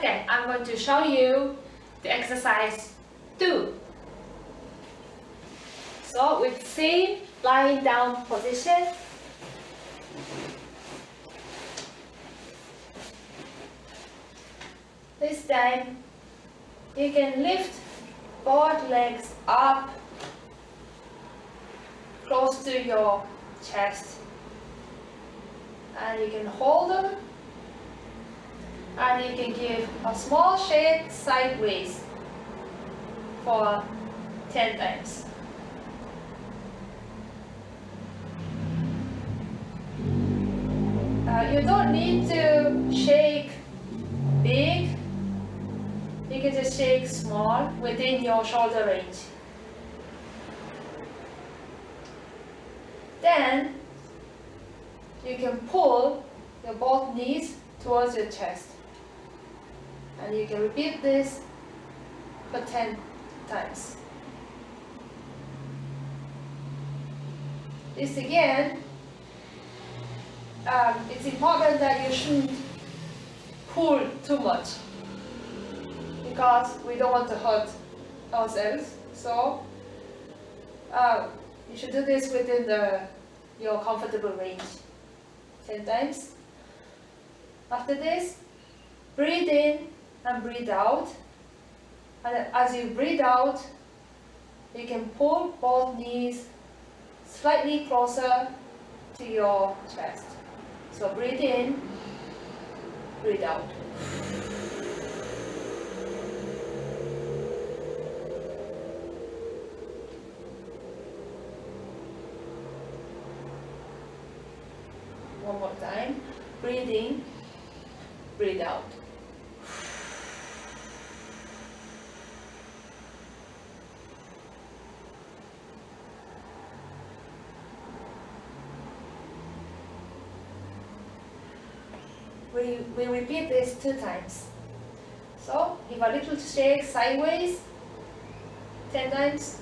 Okay, I'm going to show you the exercise 2. So with same lying down position, this time you can lift both legs up close to your chest, and you can hold them, and you can give a small shake sideways for 10 times. You don't need to shake big, you can just shake small within your shoulder range. Then you can pull your both knees towards your chest, and you can repeat this for 10 times. This again, it's important that you shouldn't pull too much, because we don't want to hurt ourselves. So you should do this within your comfortable range, 10 times. After this, breathe in and breathe out, and as you breathe out, you can pull both knees slightly closer to your chest. So breathe in, breathe out. One more time. Breathe in, breathe out. We repeat this 2 times. So give a little shake sideways 10 times.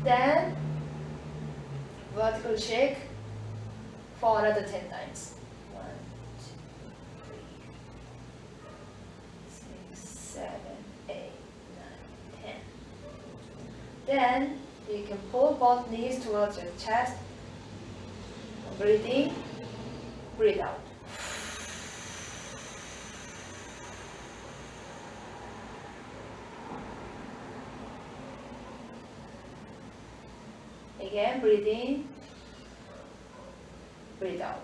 Then vertical shake for another 10 times. 1, 2, 3, 6, 7, 8, 9, 10. Then you can pull both knees towards your chest. Breathe in, breathe out. Again, breathe in, breathe out.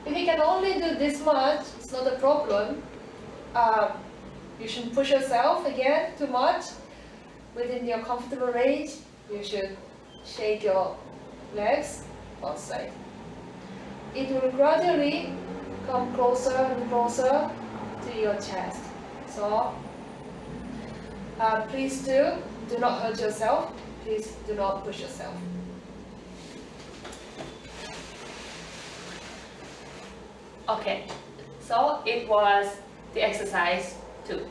If you can only do this much, it's not a problem. You shouldn't push yourself again too much. Within your comfortable range, you should shake your legs both sides. It will gradually come closer and closer to your chest. So please do not hurt yourself. Please do not push yourself. Okay, so it was the exercise 2.